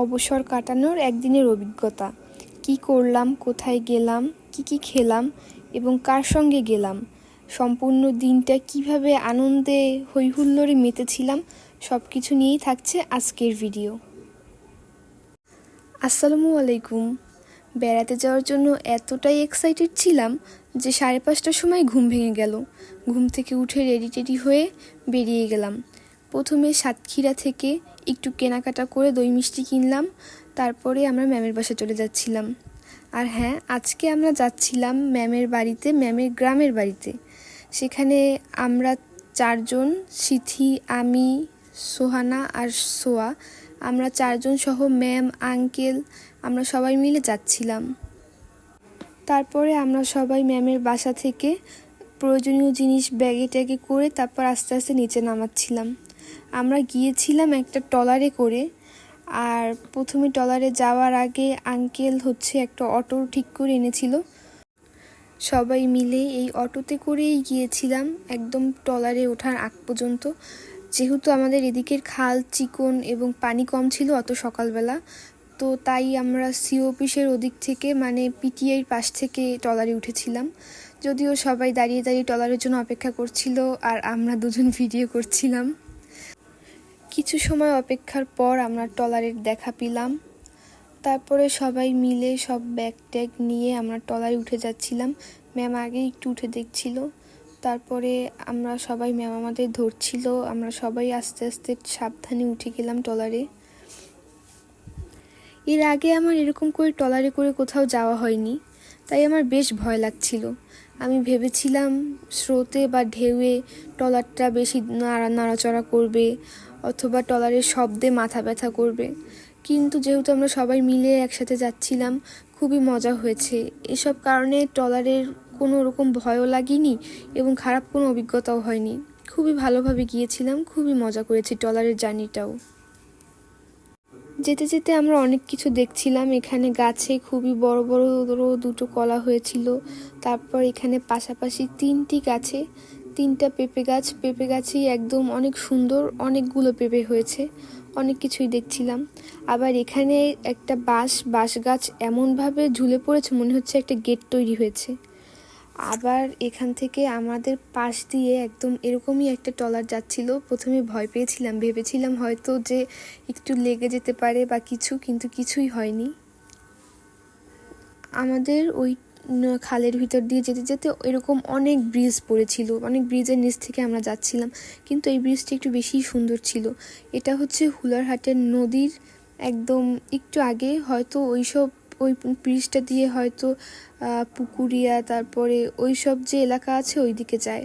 অবসর কাটানোর একদিনের অভিজ্ঞতা। কি করলাম, কোথায় গেলাম, কি খেলাম এবং কার সঙ্গে গেলাম, সম্পূর্ণ দিনটা কিভাবে আনন্দে হৈহুল্লোড়ে মেতেছিলাম, সব কিছু নিয়েই থাকছে আজকের ভিডিও। আসসালামু আলাইকুম। বেড়াতে যাওয়ার জন্য এতটাই এক্সাইটেড ছিলাম যে 5:30টার সময় ঘুম ভেঙে গেল। ঘুম থেকে উঠে রেডি হয়ে বেরিয়ে গেলাম। প্রথমে সাতক্ষীরা থেকে একটু কেনাকাটা করে দই মিষ্টি কিনলাম, তারপরে আমরা ম্যামের বাসায় চলে যাচ্ছিলাম। আর হ্যাঁ, আজকে আমরা যাচ্ছিলাম ম্যামের বাড়িতে, ম্যামের গ্রামের বাড়িতে। সেখানে আমরা 4জন, সিথি, আমি, সোহানা আর সোয়া, আমরা 4জন সহ ম্যাম, আঙ্কেল, আমরা সবাই মিলে যাচ্ছিলাম। তারপরে আমরা সবাই ম্যামের বাসা থেকে প্রয়োজনীয় জিনিস ব্যাগে ট্যাগে করে তারপর আস্তে আস্তে নিচে নামাচ্ছিলাম। আমরা গিয়েছিলাম একটা ট্রলারে করে। আর প্রথমে ট্রলারে যাওয়ার আগে আঙ্কেল একটা অটো ঠিক করে এনেছিল। সবাই মিলে এই অটোতে করেই গিয়েছিলাম একদম ট্রলারে ওঠার আগ পর্যন্ত। যেহেতু আমাদের এদিকের খাল চিকন এবং পানি কম ছিল অত সকালবেলা, তো তাই আমরা সিও অফিসের ওদিক থেকে মানে পিটিআইয়ের পাশ থেকে ট্রলারে উঠেছিলাম। যদিও সবাই দাঁড়িয়ে ট্রলারের জন্য অপেক্ষা করছিল আর আমরা দুজন ভিডিও করছিলাম। কিছু সময় অপেক্ষার পর আমরা ট্রলারের দেখা পেলাম। তারপরে সবাই মিলে সব ব্যাগ ট্যাগ নিয়ে আমরা ট্রলারে উঠে যাচ্ছিলাম। ম্যাম আগে একটু উঠে দেখছিল, তারপরে আমরা সবাই, ম্যাম আমাদের ধরছিল, আমরা সবাই আস্তে আস্তে সাবধানে উঠে গেলাম ট্রলারে। এর আগে আমার এরকম করে ট্রলারে করে কোথাও যাওয়া হয়নি, তাই আমার বেশ ভয় লাগছিল। আমি ভেবেছিলাম স্রোতে বা ঢেউয়ে ট্রলারটা বেশি নাড়াচড়া করবে অথবা ট্রলারের শব্দে মাথা ব্যথা করবে, কিন্তু যেহেতু আমরা সবাই মিলে একসাথে যাচ্ছিলাম, খুবই মজা হয়েছে। এসব কারণে ট্রলারের কোনো রকম ভয়ও লাগেনি এবং খারাপ কোনো অভিজ্ঞতাও হয়নি। খুবই ভালোভাবে গিয়েছিলাম, খুবই মজা করেছি ট্রলারের জার্নিটাও। যেতে যেতে আমরা অনেক কিছু দেখছিলাম। এখানে গাছে খুবই বড় বড় দুটো কলা হয়েছিল। তারপর এখানে পাশাপাশি 3টি গাছে 3টা পেঁপে গাছেই একদম অনেক সুন্দর, অনেকগুলো পেঁপে হয়েছে। অনেক কিছুই দেখছিলাম। আবার এখানে একটা বাঁশ গাছ এমনভাবে ঝুলে পড়েছে, মনে হচ্ছে একটা গেট তৈরি হয়েছে। আবার এখান থেকে আমাদের পাশ দিয়ে একদম এরকমই একটা ট্রলার যাচ্ছিল। প্রথমে ভয় পেয়েছিলাম, ভেবেছিলাম হয়তো যে একটু লেগে যেতে পারে বা কিছু, কিন্তু কিছুই হয়নি। আমাদের ওই খালের ভিতর দিয়ে যেতে যেতে এরকম অনেক ব্রিজ পড়েছিল, অনেক ব্রিজের নিচ থেকে আমরা যাচ্ছিলাম, কিন্তু এই ব্রিজটি একটু বেশি সুন্দর ছিল। এটা হুলারহাটের নদীর একদম একটু আগে, হয়তো ওই ব্রিজটা দিয়ে হয়তো পুকুরিয়া, তারপরে ওই সব যে এলাকা আছে ওই দিকে যায়।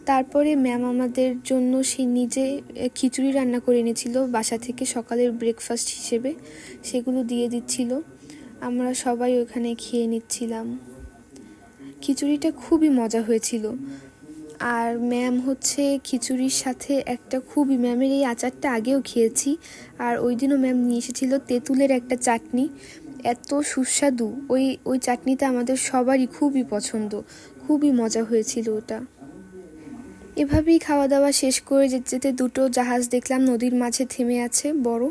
তারপরে ম্যাম আমাদের জন্য সে নিজে খিচুড়ি রান্না করে এনেছিল বাসা থেকে সকালের ব্রেকফাস্ট হিসেবে, সেগুলো দিয়ে দিচ্ছিল। আমরা সবাই ওখানে খেয়ে নিচ্ছিলাম। খিচুড়িটা খুবই মজা হয়েছিল। আর ম্যাম খিচুড়ির সাথে ম্যামের এই আচারটা আগেও খেয়েছি, আর ওই দিনও ম্যাম নিয়ে এসেছিল তেঁতুলের একটা চাটনি, এত সুস্বাদু। ওই চাটনিটা আমাদের সবারই খুবই পছন্দ, খুবই মজা হয়েছিল ওটা। এভাবেই খাওয়া দাওয়া শেষ করে যেতে যেতে দুটো জাহাজ দেখলাম নদীর মাঝে থেমে আছে বড়।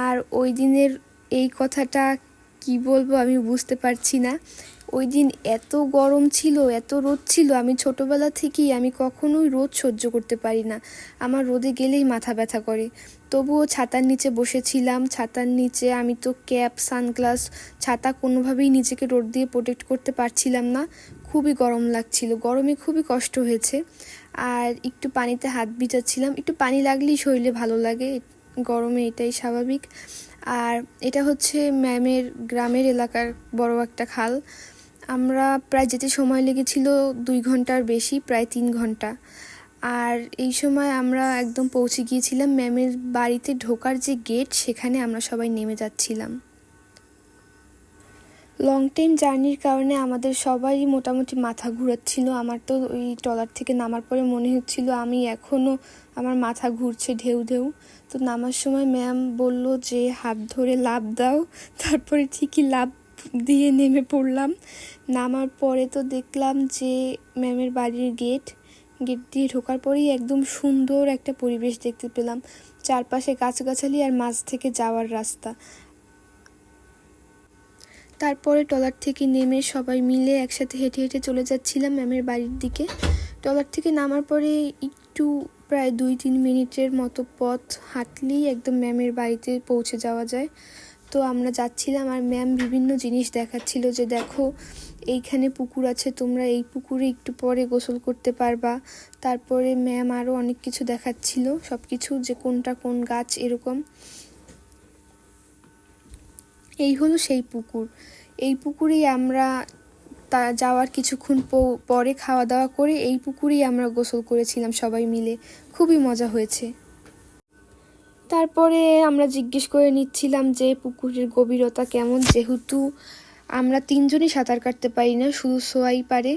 আর ওই দিনের এই কথাটা কি বলবো আমি বুঝতে পারছি না। ওই দিন এত গরম ছিল, এত রোদ ছিল। আমি ছোটোবেলা থেকেই আমি কখনোই রোদ সহ্য করতে পারি না, আমার রোদে গেলেই মাথা ব্যথা করে। তবুও ছাতার নিচে বসেছিলাম। ছাতার নিচে আমি তো ক্যাপ, সানগ্লাস, ছাতা কোনোভাবেই নিজেকে রোদ দিয়ে প্রোটেক্ট করতে পারছিলাম না। খুবই গরম লাগছিল, গরমে খুবই কষ্ট হয়েছে। আর একটু পানিতে হাত ভিজাচ্ছিলাম, একটু পানি লাগলেই শরীরে ভালো লাগে, গরমে এটাই স্বাভাবিক। আর এটা ম্যামের গ্রামের এলাকার বড় একটা খাল। আমরা প্রায় যেতে সময় লেগেছিল 2 ঘন্টার বেশি, প্রায় 3 ঘন্টা। আর এই সময় আমরা একদম পৌঁছে গিয়েছিলাম ম্যামের বাড়িতে ঢোকার যে গেট, সেখানে আমরা সবাই নেমে যাচ্ছিলাম। লং টাইম জার্নির কারণে আমাদের সবারই মোটামুটি মাথা ঘুরাচ্ছিল। আমার তো ওই ট্রলার থেকে নামার পরে মনে হচ্ছিল আমি এখনও, আমার মাথা ঘুরছে ঢেউ। তো নামার সময় ম্যাম বলল যে হাত ধরে লাফ দাও, তারপরে ঠিকই লাফ দিয়ে নেমে পড়লাম। নামার পরে তো দেখলাম যে ম্যামের বাড়ির গেট দিয়ে ঢোকার পরেই একদম সুন্দর একটা পরিবেশ দেখতে পেলাম, চারপাশে গাছগাছালি আর মাঝ থেকে যাওয়ার রাস্তা। তারপরে ট্রলার থেকে নেমে সবাই মিলে একসাথে হেঁটে হেঁটে চলে যাচ্ছিলাম ম্যামের বাড়ির দিকে। ট্রলার থেকে নামার পরে একটু প্রায় 2-3 মিনিটের মতো পথ হাঁটলেই একদম ম্যামের বাড়িতে পৌঁছে যাওয়া যায়। তো আমরা যাচ্ছিলাম আর ম্যাম বিভিন্ন জিনিস দেখাচ্ছিল যে দেখো এইখানে পুকুর আছে, তোমরা এই পুকুরে একটু পরে গোসল করতে পারবা। তারপরে ম্যাম আরও অনেক কিছু দেখাচ্ছিল, সব কিছু যে কোনটা কোন গাছ এরকম। এই হলো সেই পুকুর। এই পুকুরেই আমরা যাওয়ার কিছুক্ষণ পরে খাওয়া দাওয়া করে এই পুকুরেই আমরা গোসল করেছিলাম সবাই মিলে, খুবই মজা হয়েছে। তারপরে আমরা জিজ্ঞেস করে নিচ্ছিলাম যে পুকুরের গভীরতা কেমন, যেহেতু আমরা 3 জনই সাঁতার কাটতে পারি না, শুধু সোয়াই পারে।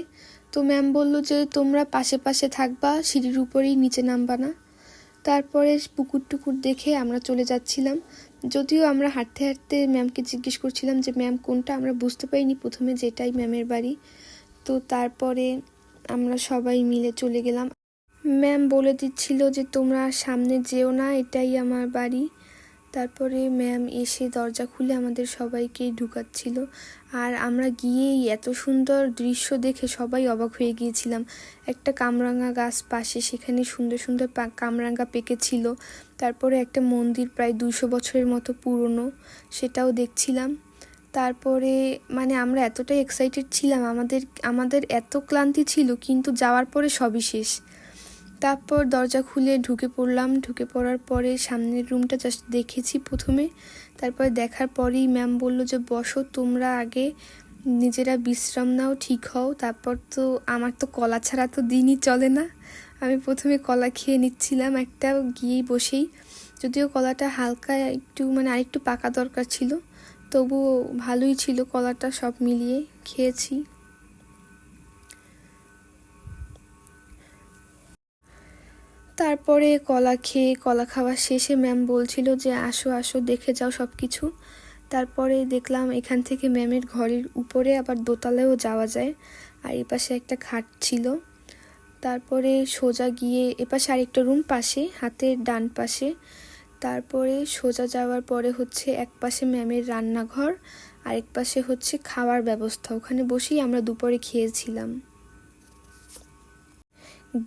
তো ম্যাম বলল যে তোমরা পাশে পাশে থাকবা, সিঁড়ির উপরেই নিচে নামবা না। তারপরে পুকুর টুকুর দেখে আমরা চলে যাচ্ছিলাম। যদিও আমরা হাঁটতে হাঁটতে ম্যামকে জিজ্ঞেস করছিলাম যে ম্যাম কোনটা, আমরা বুঝতে পারিনি প্রথমে যেটাই ম্যামের বাড়ি। তো তারপরে আমরা সবাই মিলে চলে গেলাম। ম্যাম বলে দিচ্ছিল যে তোমরা সামনে যেও না, এটাই আমার বাড়ি। তারপরে ম্যাম এসে দরজা খুলে আমাদের সবাইকে ঢুকাচ্ছিল। আর আমরা গিয়েই এত সুন্দর দৃশ্য দেখে সবাই অবাক হয়ে গিয়েছিলাম। একটা কামরাঙা গাছ পাশে, সেখানে সুন্দর সুন্দর কামরাঙা পেকেছিল। তারপরে একটা মন্দির প্রায় 200 বছরের মতো পুরনো, সেটাও দেখছিলাম। তারপরে মানে আমরা এতটাই এক্সাইটেড ছিলাম, আমাদের এত ক্লান্তি ছিল, কিন্তু যাওয়ার পরে সবই শেষ। তারপর দরজা খুলে ঢুকে পড়লাম। ঢুকে পড়ার পরে সামনের রুমটা জাস্ট দেখেছি প্রথমে। তারপরে দেখার পরেই ম্যাম বলল যে বসো তোমরা, আগে নিজেরা বিশ্রাম নাও, ঠিক হও। তারপর তো আমার তো কলা ছাড়া তো দিনই চলে না। আমি প্রথমে কলা খেয়ে নিচ্ছিলাম একটা, গিয়েই বসেই। যদিও কলাটা হালকা একটু মানে আরেকটু পাকা দরকার ছিল, তবুও ভালোই ছিল কলাটা, সব মিলিয়ে খেয়েছি। তারপরে কলা খাওয়া শেষে ম্যাম বলছিল যে আসো আসো দেখে যাও সব কিছু। তারপরে দেখলাম এখান থেকে ম্যামের ঘরের উপরে আবার দোতলায়ও যাওয়া যায়, আর এপাশে একটা খাট ছিল। তারপরে সোজা গিয়ে এপাশে আরেকটা রুম পাশে, হাতের ডান পাশে। তারপরে সোজা যাওয়ার পরে হচ্ছে এক পাশে ম্যামের রান্নাঘর, আরেক পাশে হচ্ছে খাওয়ার ব্যবস্থা। ওখানে বসেই আমরা দুপুরে খেয়েছিলাম।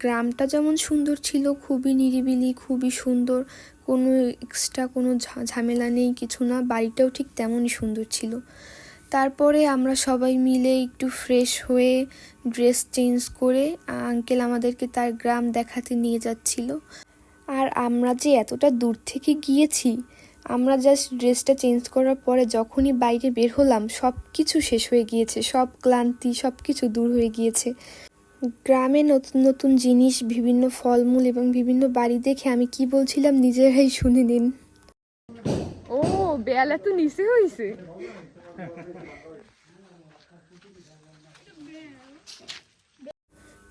গ্রামটা যেমন সুন্দর ছিল, খুবই নিরিবিলি, খুবই সুন্দর, কোনো এক্সট্রা কোনো ঝামেলা নেই, কিছু না। বাড়িটাও ঠিক তেমনই সুন্দর ছিল। তারপরে আমরা সবাই মিলে একটু ফ্রেশ হয়ে ড্রেস চেঞ্জ করে আঙ্কেল আমাদেরকে তার গ্রাম দেখাতে নিয়ে যাচ্ছিল। আর আমরা যে এতটা দূর থেকে গিয়েছি, আমরা জাস্ট ড্রেসটা চেঞ্জ করার পরে যখনই বাইরে বের হলাম সব কিছু শেষ হয়ে গিয়েছে, সব ক্লান্তি সব কিছু দূর হয়ে গিয়েছে। গ্রামে নতুন নতুন জিনিস, বিভিন্ন ফলমূল এবং বিভিন্ন বাড়ি দেখে আমি কি বলছিলাম নিজেরাই শুনে নিন। ও বেলা তো নিচে হইছে।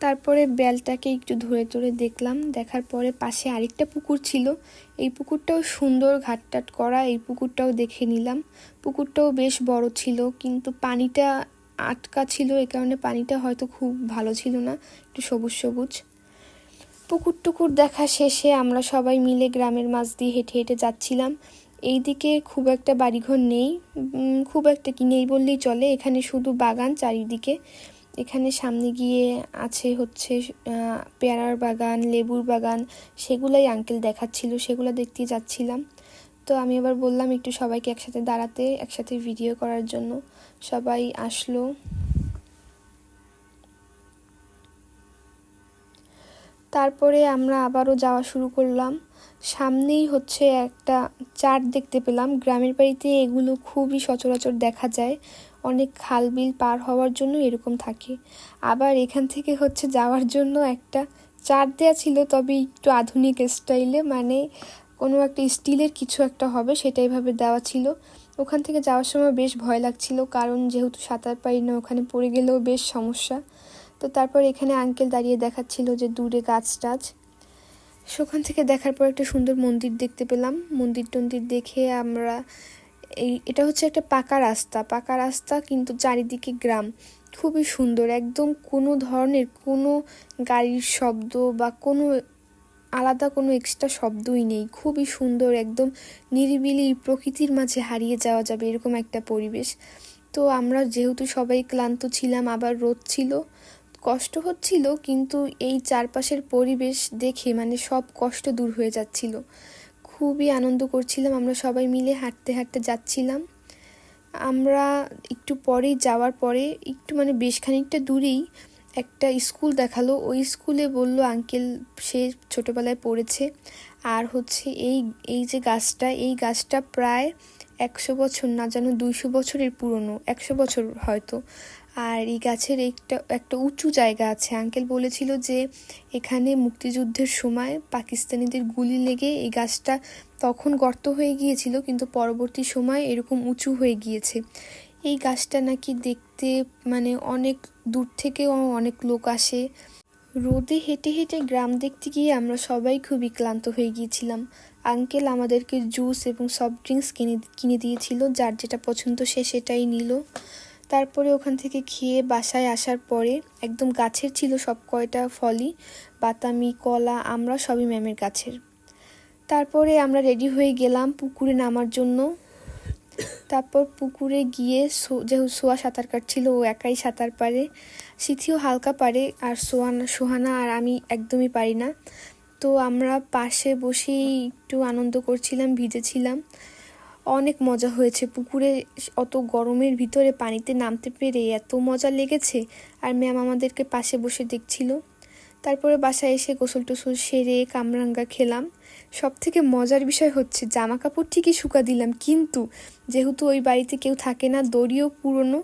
তারপরে বেলটাকে একটু ধরে ধরে দেখলাম, দেখার পরে পাশে আরেকটা পুকুর ছিল। এই পুকুরটাও সুন্দর, ঘাটটাট করা। এই পুকুরটাও দেখে নিলাম। পুকুরটাও বেশ বড় ছিল, কিন্তু পানিটা আটকা ছিল, এই কারণে পানিটা হয়তো খুব ভালো ছিল না, একটু সবুজ সবুজ। পুকুর টুকুর দেখা শেষে আমরা সবাই মিলে গ্রামের মাঝ দিয়ে হেঁটে হেঁটে যাচ্ছিলাম। এইদিকে খুব একটা বাড়িঘর নেই, খুব একটা কি নেই বললেই চলে। এখানে শুধু বাগান চারিদিকে। এখানে সামনে গিয়ে আছে হচ্ছে পেয়ারার বাগান, লেবুর বাগান, সেগুলাই আঙ্কেল দেখাচ্ছিল, সেগুলো দেখতে যাচ্ছিলাম। তো আমি আবার বললাম একটু সবাইকে একসাথে দাঁড়াতে, একসাথে ভিডিও করার জন্য। সবাই আসলো। তারপরে আমরা আবারও যাওয়া শুরু করলাম। সামনেই হচ্ছে একটা চাট দেখতে পেলাম। গ্রামের বাড়িতে এগুলো খুবই সচরাচর দেখা যায়, অনেক খাল বিল পার হওয়ার জন্য এরকম থাকে। আবার এখান থেকে হচ্ছে যাওয়ার জন্য একটা চাট দেওয়া ছিল, তবে একটু আধুনিক স্টাইলে, মানে কোনো একটা স্টিলের কিছু একটা হবে সেটাই ভাবে দেওয়া ছিল। ওখান থেকে যাওয়ার সময় বেশ ভয় লাগছিল, কারণ যেহেতু সাঁতার পারি না, ওখানে পড়ে গেলেও বেশ সমস্যা। তো তারপর এখানে আঙ্কেল দাঁড়িয়ে দেখাচ্ছিল যে দূরে গাছ টাছ। সেখান থেকে দেখার পর একটা সুন্দর মন্দির দেখতে পেলাম। মন্দির টন্দির দেখে আমরা এটা হচ্ছে একটা পাকা রাস্তা কিন্তু চারিদিকে গ্রাম, খুবই সুন্দর, একদম কোনো ধরনের কোনো গাড়ির শব্দ বা কোনো আলাদা কোনো এক্সট্রা শব্দই নেই, খুবই সুন্দর, একদম নিরিবিলি প্রকৃতির মাঝে হারিয়ে যাওয়া যাবে এরকম একটা পরিবেশ। তো আমরা যেহেতু সবাই ক্লান্ত ছিলাম, আবার রোদ ছিল, কষ্ট হচ্ছিল, কিন্তু এই চারপাশের পরিবেশ দেখে মানে সব কষ্ট দূর হয়ে যাচ্ছিল। খুবই আনন্দ করছিলাম, আমরা সবাই মিলে হাঁটতে হাঁটতে যাচ্ছিলাম। আমরা একটু পরেই যাওয়ার পরে একটু মানে বেশ খানিকটা দূরেই একটা স্কুল দেখালো, ওই স্কুলে বলল আঙ্কেল সে ছোটোবেলায় পড়েছে, আর হচ্ছে এই যে গাছটা, এই গাছটা প্রায় 100 বছর না যেন 200 বছরের পুরনো, 100 বছর হয়তো। আর এই গাছের একটা উঁচু জায়গা আছে, আঙ্কেল বলেছিল যে এখানে মুক্তিযুদ্ধের সময় পাকিস্তানিদের গুলি লেগে এই গাছটা তখন গর্ত হয়ে গিয়েছিল, কিন্তু পরবর্তী সময় এরকম উঁচু হয়ে গিয়েছে। এই গাছটা নাকি দেখতে মানে অনেক দূর থেকেও অনেক লোক আসে। রোদে হেঁটে হেঁটে গ্রাম দেখতে গিয়ে আমরা সবাই খুবই ক্লান্ত হয়ে গিয়েছিলাম। আঙ্কেল আমাদেরকে জুস এবং সফট ড্রিঙ্কস কিনে দিয়েছিল, যার যেটা পছন্দ সে সেটাই নিল। তারপরে ওখান থেকে খেয়ে বাসায় আসার পরে একদম গাছের ছিল সব কয়টা ফলই, বাতাবি, কলা, আমরা সবই ম্যামের গাছের। তারপরে আমরা রেডি হয়ে গেলাম পুকুরে নামার জন্য। তারপর পুকুরে গিয়ে যেহেতু সোয়া সাঁতার কাটছিল, ও একাই সাঁতার পারে, সিথিও হালকা পারে, আর সোহানা আর আমি একদমই পারি না। তো আমরা পাশে বসেই একটু আনন্দ করছিলাম, ভিজেছিলাম, অনেক মজা হয়েছে পুকুরে। অত গরমের ভিতরে পানিতে নামতে পেরে এত মজা লেগেছে, আর ম্যাম আমাদেরকে পাশে বসে দেখছিল। তারপরে বাসায় এসে গোসল টোসল সেরে কামরাঙ্গা খেলাম। সব থেকে মজার বিষয় হচ্ছে জামা কাপড় ঠিকই শুকা দিলাম, কিন্তু যেহেতু ওই বাড়িতে কেউ থাকে না, দড়িও পুরনো,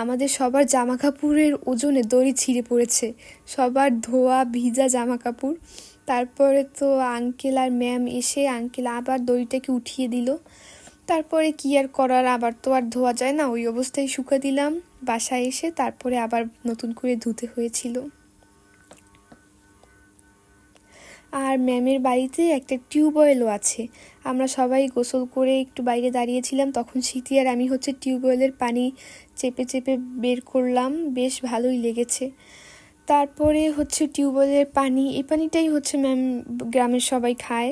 আমাদের সবার জামা কাপড়ের ওজনে দড়ি ছিঁড়ে পড়েছে, সবার ধোয়া ভিজা জামা কাপড়। তারপরে তো আঙ্কেল আর ম্যাম এসে আঙ্কেল আবার দড়িটাকে উঠিয়ে দিল। তারপরে কি আর করার, আবার তো আর ধোয়া যায় না, ওই অবস্থায় শুকা দিলাম। বাসায় এসে তারপরে আবার নতুন করে ধুতে হয়েছিল। আর ম্যামের বাড়িতে একটা টিউবওয়েলও আছে। আমরা সবাই গোসল করে একটু বাইরে দাঁড়িয়েছিলাম, তখন স্মৃতি আর আমি হচ্ছে টিউবওয়েলের পানি চেপে চেপে বের করলাম, বেশ ভালোই লেগেছে। তারপরে হচ্ছে টিউবওয়েলের পানি, এই পানিটাই হচ্ছে ম্যাম গ্রামের সবাই খায়।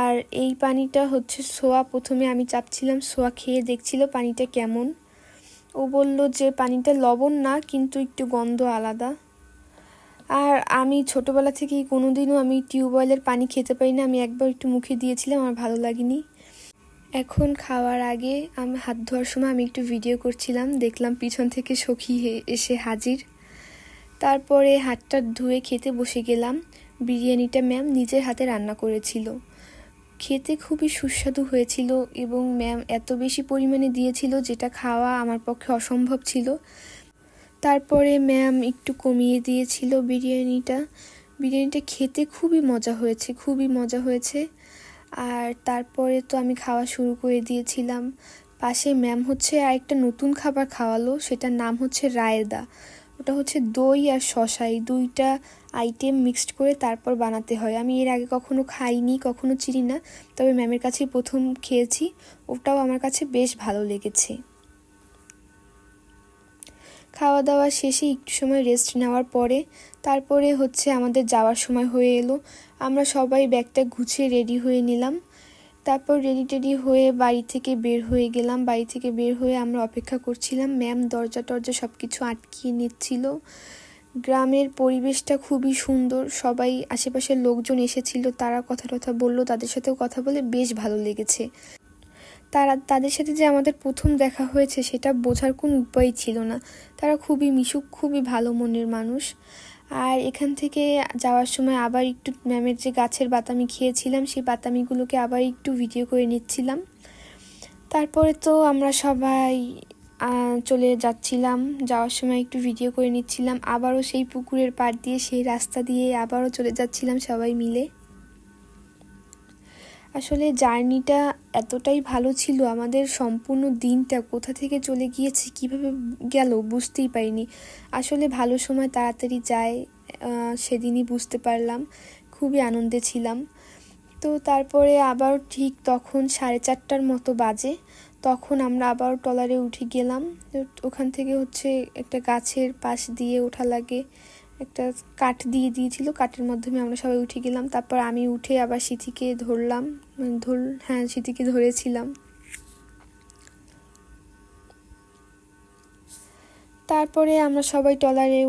আর এই পানিটা হচ্ছে সোয়া, প্রথমে আমি চাপছিলাম, সোয়া খেয়ে দেখছিল পানিটা কেমন। ও বলল যে পানিটা লবণ না, কিন্তু একটু গন্ধ আলাদা। আর আমি ছোটোবেলা থেকেই কোনোদিনও আমি টিউবওয়েলের পানি খেতে পারি না, আমি একবার একটু মুখে দিয়েছিলাম, আমার ভালো লাগেনি। এখন খাওয়ার আগে আমি হাত ধোয়ার সময় আমি একটু ভিডিও করছিলাম, দেখলাম পিছন থেকে সখী এসে হাজির। তারপরে হাতটা ধুয়ে খেতে বসে গেলাম। বিরিয়ানিটা ম্যাম নিজের হাতে রান্না করেছিল, খেতে খুবই সুস্বাদু হয়েছিল, এবং ম্যাম এত বেশি পরিমাণে দিয়েছিল যেটা খাওয়া আমার পক্ষে অসম্ভব ছিল। তারপরে ম্যাম একটু কমিয়ে দিয়েছিল বিরিয়ানিটা খেতে খুবই মজা হয়েছে। আর তারপরে তো আমি খাওয়া শুরু করে দিয়েছিলাম। পাশে ম্যাম হচ্ছে আরেকটা নতুন খাবার খাওয়ালো, সেটার নাম হচ্ছে রায়দা। ওটা হচ্ছে দই আর শসা, এই দুইটা আইটেম মিক্সড করে তারপর বানাতে হয়। আমি এর আগে কখনো খাইনি, কখনো চিনি না, তবে ম্যামের কাছেই প্রথম খেয়েছি, ওটাও আমার কাছে বেশ ভালো লেগেছে। খাওয়া দাওয়া শেষে একটু সময় রেস্ট নেওয়ার পরে তারপরে হচ্ছে আমাদের যাওয়ার সময় হয়ে এলো। আমরা সবাই ব্যাগটা গুছিয়ে রেডি হয়ে নিলাম। তারপর রেডি হয়ে বাড়ি থেকে বের হয়ে গেলাম। বাড়ি থেকে বের হয়ে আমরা অপেক্ষা করছিলাম, ম্যাম দরজা টরজা সব কিছু আটকিয়ে নিচ্ছিল। গ্রামের পরিবেশটা খুবই সুন্দর, সবাই আশেপাশের লোকজন এসেছিল, তারা কথা বললো, তাদের সাথেও কথা বলে বেশ ভালো লেগেছে। তাদের সাথে যে আমাদের প্রথম দেখা হয়েছে সেটা বোঝার কোনো উপায় ছিল না। তারা খুবই মিশুক, খুবই ভালো মনের মানুষ। আর এখান থেকে যাওয়ার সময় আবার একটু ম্যামের যে গাছের বাতামি খেয়েছিলাম, সেই বাতামিগুলোকে আবার একটু ভিডিও করে নিচ্ছিলাম। তারপরে তো আমরা সবাই চলে যাচ্ছিলাম, যাওয়ার সময় একটু ভিডিও করে নিচ্ছিলাম, আবারও সেই পুকুরের পাড় দিয়ে সেই রাস্তা দিয়ে আবারও চলে যাচ্ছিলাম সবাই মিলে। আসলে জার্নিটা এতটাই ভালো ছিল, আমাদের সম্পূর্ণ দিনটা কোথা থেকে চলে গিয়েছে, কিভাবে গেল বুঝতেই পারিনি। আসলে ভালো সময় তাড়াতাড়ি যায়, সেদিনই বুঝতে পারলাম। খুবই আনন্দে ছিলাম। তো তারপরে আবার ঠিক তখন 4:30টার মতো বাজে, তখন আমরা আবার ট্রলারে উঠে গেলাম। তো ওখান থেকে হচ্ছে একটা গাছের পাশ দিয়ে ওঠা লাগে, একটা কাঠ দিয়ে দিয়েছিল, কাঠের মাধ্যমে আমরা সবাই উঠে গেলাম। তারপর আমি উঠে আবার সিথিকে ধরলাম, হ্যাঁ সিথিকে ধরেছিলাম। তারপরে আমরা সবাই ট্রলারে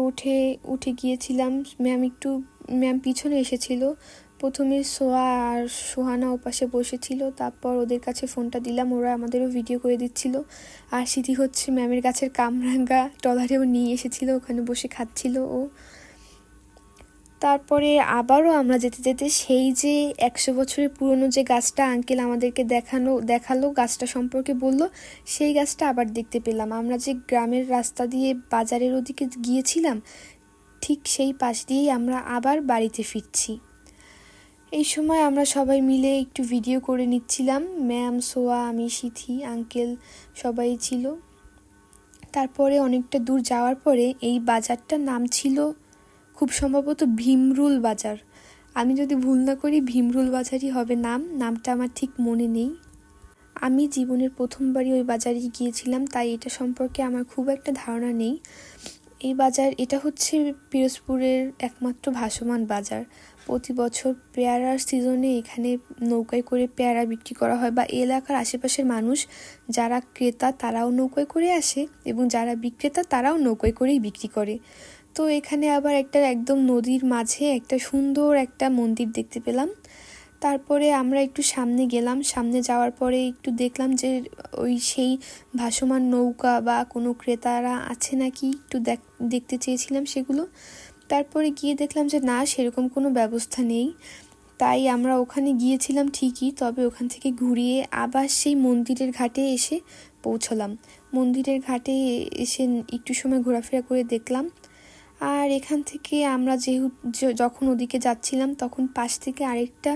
উঠে গিয়েছিলাম। ম্যাম পিছনে এসেছিল। প্রথমে সোয়া আর সোহানা ওপাশে বসেছিল, তারপর ওদের কাছে ফোনটা দিলাম, ওরা আমাদেরও ভিডিও করে দিচ্ছিল। আর সিথি হচ্ছে ম্যামের গাছের কামরাঙ্গা ট্রলারেও নিয়ে এসেছিল, ওখানে বসে খাচ্ছিল ও। তারপরে আবারও আমরা যেতে যেতে সেই যে 100 বছরের পুরনো যে গাছটা আঙ্কেল আমাদেরকে দেখালো, গাছটা সম্পর্কে বলল, সেই গাছটা আবার দেখতে পেলাম। আমরা যে গ্রামের রাস্তা দিয়ে বাজারের ওদিকে গিয়েছিলাম, ঠিক সেই পাশ দিয়েই আমরা আবার বাড়িতে ফিরছি। এই সময় আমরা সবাই মিলে একটু ভিডিও করে নিচ্ছিলাম, ম্যাম, সোয়া, আমি, সিথি, আঙ্কেল সবাই ছিল। তারপরে অনেকটা দূর যাওয়ার পরে এই বাজারটার নাম ছিল খুব সম্ভবত ভীমরুল বাজার। আমি যদি ভুল না করি ভীমরুল বাজারই হবে নামটা আমার ঠিক মনে নেই। আমি জীবনের প্রথমবারই ওই বাজারে গিয়েছিলাম, তাই এটা সম্পর্কে আমার খুব একটা ধারণা নেই। এটা হচ্ছে পিরোজপুরের একমাত্র ভাসমান বাজার। প্রতি বছর পেয়ারার সিজনে এখানে নৌকায় করে পেয়ারা বিক্রি করা হয়, বা এলাকার আশেপাশের মানুষ যারা ক্রেতা তারাও নৌকায় করে আসে, এবং যারা বিক্রেতা তারাও নৌকায় করেই বিক্রি করে। তো এখানে আবার একদম নদীর মাঝে একটা সুন্দর একটা মন্দির দেখতে পেলাম। তারপরে আমরা একটু সামনে গেলাম, সামনে যাওয়ার পরে একটু দেখলাম যে সেই ভাসমান নৌকা বা কোনো ক্রেতারা আছে নাকি, একটু দেখতে চেয়েছিলাম সেগুলো। তারপরে গিয়ে দেখলাম যে না, সেরকম কোনো ব্যবস্থা নেই। তাই আমরা ওখানে গিয়েছিলাম ঠিকই, তবে ওখান থেকে ঘুরিয়ে আবার সেই মন্দিরের ঘাটে এসে পৌঁছলাম। মন্দিরের ঘাটে এসে একটু সময় ঘোরাফেরা করে দেখলাম। আর এখান থেকে আমরা যখন ওদিকে যাচ্ছিলাম, তখন পাশ থেকে আরেকটা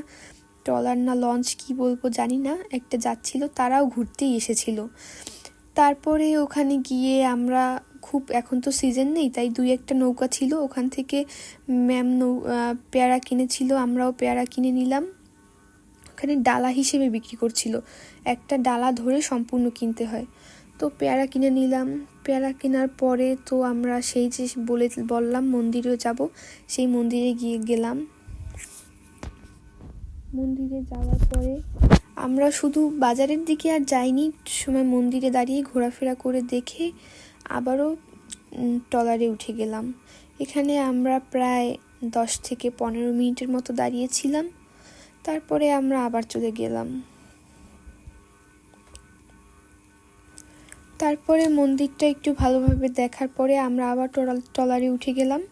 ট্রলার না লঞ্চ কি বলবো জানি না, একটা যাচ্ছিল, তারাও ঘুরতেই এসেছিল। তারপরে ওখানে গিয়ে আমরা এখন তো সিজন নেই, তাই 2-1টা নৌকা ছিল, ওখান থেকে ম্যাম পেয়ারা কিনেছিল, আমরাও পেয়ারা কিনে নিলাম। ওখানে ডালা হিসেবে বিক্রি করছিল, একটা ডালা ধরে সম্পূর্ণ কিনতে হয়। তো পেয়ারা কিনে নিলাম। পেয়ারা কেনার পরে তো আমরা সেই যে বললাম মন্দিরেও যাব, সেই মন্দিরে গেলাম। মন্দিরে যাওয়ার পরে আমরা শুধু বাজারের দিকে আর যাইনি, সময় মন্দিরে দাঁড়িয়ে ঘোরাফেরা করে দেখে আবারও ট্রলারে উঠে গেলাম। এখানে আমরা প্রায় 10 থেকে 15 মিনিটের মতো দাঁড়িয়েছিলাম। তারপরে আমরা আবার চলে গেলাম। তারপরে মন্দিরটা একটু ভালোভাবে দেখার পরে আমরা আবার ট্রলারে উঠে গেলাম।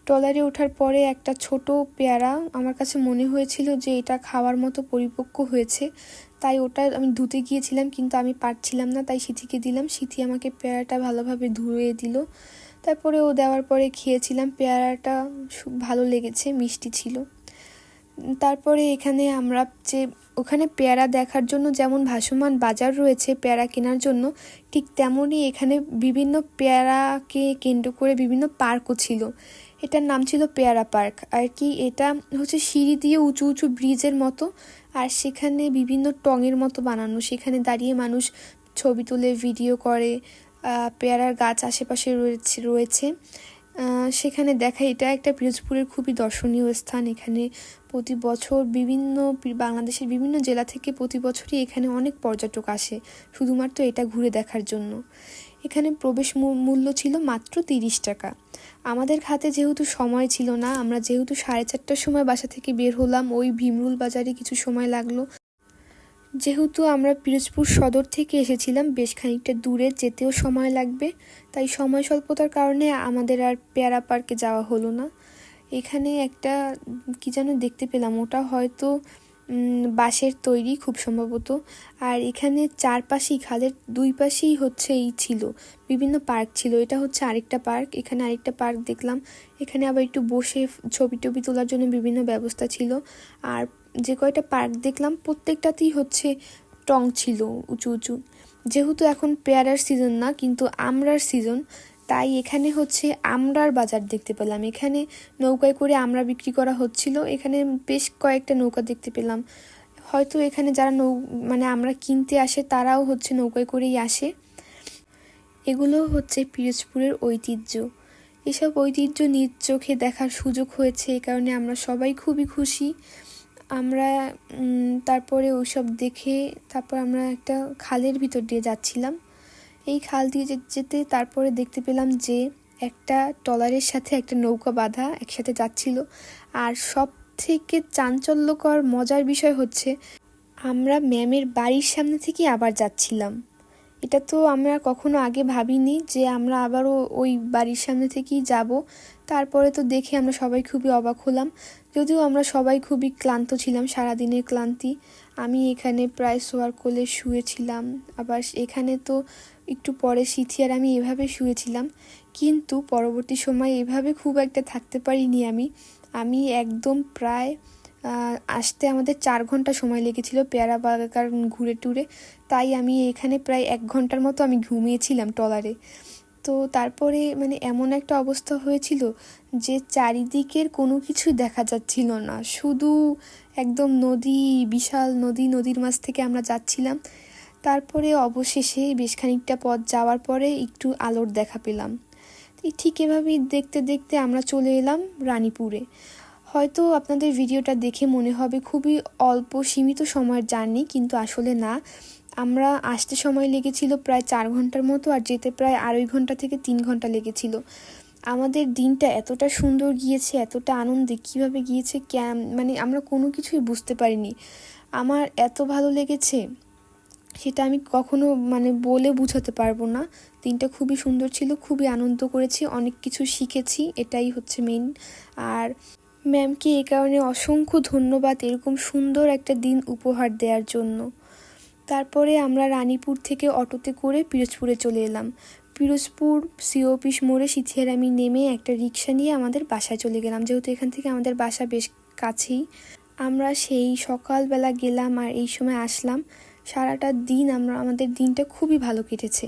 ট্রলারে ওঠার পরে একটা ছোট পেয়ারা আমার কাছে মনে হয়েছিল যে এটা খাওয়ার মতো পরিপক্ক হয়েছে, তাই ওটা আমি ধুতে গিয়েছিলাম, কিন্তু আমি পারছিলাম না, তাই সিথিকে দিলাম। সিথি আমাকে পেয়ারাটা ভালোভাবে ধুয়ে দিল। তারপরে ও দেওয়ার পরে খেয়েছিলাম, পেয়ারাটা ভালো লেগেছে, মিষ্টি ছিল। তারপরে এখানে আমরা ওখানে পেয়ারা দেখার জন্য যেমন ভাসমান বাজার রয়েছে পেয়ারা কেনার জন্য, ঠিক তেমনই এখানে বিভিন্ন পেয়ারাকে কেন্দ্র করে বিভিন্ন পার্কও ছিল। এটার নাম ছিল পেয়ারা পার্ক আর কি। এটা হচ্ছে সিঁড়ি দিয়ে উঁচু উঁচু ব্রিজের মতো, আর সেখানে বিভিন্ন টঙের মতো বানানো, সেখানে দাঁড়িয়ে মানুষ ছবি তুলে ভিডিও করে। পেয়ারার গাছ আশেপাশে রয়েছে সেখানে দেখা। এটা একটা পিরোজপুরের খুবই দর্শনীয় স্থান। এখানে প্রতি বছর বাংলাদেশের বিভিন্ন জেলা থেকে প্রতি বছরই এখানে অনেক পর্যটক আসে শুধুমাত্র এটা ঘুরে দেখার জন্য। এখানে প্রবেশ মূল্য ছিল মাত্র 30 টাকা। আমাদের হাতে যেহেতু সময় ছিল না, আমরা যেহেতু 4:30টার সময় বাসা থেকে বের হলাম, ওই ভীমরুল বাজারে কিছু সময় লাগলো। যেহেতু আমরা পিরোজপুর সদর থেকে এসেছিলাম, বেশ খানিকটা দূরে, যেতেও সময় লাগবে, তাই সময় স্বল্পতার কারণে আমাদের আর পেয়ারা পার্কে যাওয়া হলো না। এখানে একটা কি যেন দেখতে পেলাম, ওটা হয়তো বাঁশের তৈরি খুব সম্ভবত। আর এখানে চারপাশেই, খালের 2 পাশেই হচ্ছে ছিল বিভিন্ন পার্ক ছিল। এটা হচ্ছে আরেকটা পার্ক, এখানে আরেকটা পার্ক দেখলাম। এখানে আবার একটু বসে ছবি তোলার জন্য বিভিন্ন ব্যবস্থা ছিল। আর যে কয়টা পার্ক দেখলাম প্রত্যেকটাতেই হচ্ছে টং ছিল উঁচু উঁচু। যেহেতু এখন পেয়ারার সিজন না কিন্তু আমড়ার সিজন, তাই এখানে হচ্ছে আমড়ার বাজার দেখতে পেলাম। এখানে নৌকায় করে আমড়া বিক্রি করা হচ্ছিল। এখানে বেশ কয়েকটা নৌকা দেখতে পেলাম। হয়তো এখানে যারা মানে আমরা কিনতে আসে তারাও হচ্ছে নৌকায় করেই আসে। এগুলো হচ্ছে পিরোজপুরের ঐতিহ্য। এসব ঐতিহ্য নিজ চোখে দেখার সুযোগ হয়েছে, এই কারণে আমরা সবাই খুবই খুশি। আমরা তারপরে ওইসব দেখে তারপর আমরা একটা খালের ভিতর দিয়ে যাচ্ছিলাম। এই খাল দিয়ে যেতে তারপরে দেখতে পেলাম যে একটা ট্রলারের সাথে একটা নৌকা বাঁধা একসাথে যাচ্ছিল। আর সব থেকে চাঞ্চল্যকর মজার বিষয় হচ্ছে আমরা ম্যামের বাড়ির সামনে থেকে আবার যাচ্ছিলাম। এটা তো আমরা কখনো আগে ভাবিনি যে আমরা আবারও ওই বাড়ির সামনে থেকেই যাব। তারপরে তো দেখে আমরা সবাই খুবই অবাক হলাম, যদিও আমরা সবাই খুবই ক্লান্ত ছিলাম, সারাদিনের ক্লান্তি। আমি এখানে প্রায় শোয়ার কোলে শুয়েছিলাম, আবার এখানে তো একটু পরে সিথি আর আমি এভাবে শুয়েছিলাম। কিন্তু পরবর্তী সময় এভাবে খুব একটা থাকতে পারিনি আমি একদম প্রায় আসতে আমাদের 4 ঘন্টা সময় লেগেছিল পেয়ারা বাগান ঘুরে টুরে। তাই আমি এখানে প্রায় 1 ঘন্টার মতো আমি ঘুমিয়েছিলাম ট্রলারে। তো তারপরে মানে এমন একটা অবস্থা হয়েছিল যে চারিদিকের কোনো কিছুই দেখা যাচ্ছিল না, শুধু একদম নদী, বিশাল নদী, নদীর মাঝ থেকে আমরা যাচ্ছিলাম। তারপরে অবশেষে বেশ খানিকটা পথ যাওয়ার পরে একটু আলোর দেখা পেলাম। ঠিক এভাবেই দেখতে দেখতে আমরা চলে এলাম রানীপুরে। হয়তো আপনাদের ভিডিওটা দেখে মনে হবে খুবই অল্প সীমিত সময়ের জার্নি, কিন্তু আসলে না। আমরা আসতে সময় লেগেছিল প্রায় 4 ঘন্টার মতো, আর যেতে প্রায় 2.5 ঘন্টা থেকে 3 ঘন্টা লেগেছিল। আমাদের দিনটা এতটা সুন্দর গিয়েছে, এতটা আনন্দে কীভাবে গিয়েছে মানে আমরা কোনো কিছুই বুঝতে পারিনি। আমার এত ভালো লেগেছে সেটা আমি কখনো মানে বলে বোঝাতে পারবো না। দিনটা খুবই সুন্দর ছিল, খুবই আনন্দ করেছি, অনেক কিছু শিখেছি, এটাই হচ্ছে মেইন। আর ম্যামকে এই কারণে অসংখ্য ধন্যবাদ এরকম সুন্দর একটা দিন উপহার দেওয়ার জন্য। তারপরে আমরা রানীপুর থেকে অটোতে করে পিরোজপুরে চলে এলাম। পিরোজপুর সিও অফিস মোড়ে সিথিয়ার আমি নেমে একটা রিক্সা নিয়ে আমাদের বাসায় চলে গেলাম, যেহেতু এখান থেকে আমাদের বাসা বেশ কাছেই। আমরা সেই সকালবেলা গেলাম আর এই সময় আসলাম। সারাটা দিন আমাদের দিনটা খুবই ভালো কেটেছে।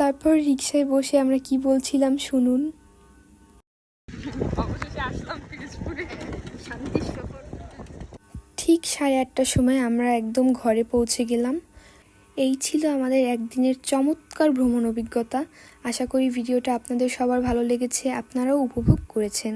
তারপর রিক্সায় বসে আমরা কি বলছিলাম শুনুন। অবশেষে আসলাম পিরোজপুরে, শান্তির শহর। ঠিক 8:30টার সময় আমরা একদম ঘরে পৌঁছে গেলাম। এই ছিল আমাদের একদিনের চমৎকার ভ্রমণ অভিজ্ঞতা। আশা করি ভিডিওটা আপনাদের সবার ভালো লেগেছে, আপনারাও উপভোগ করেছেন।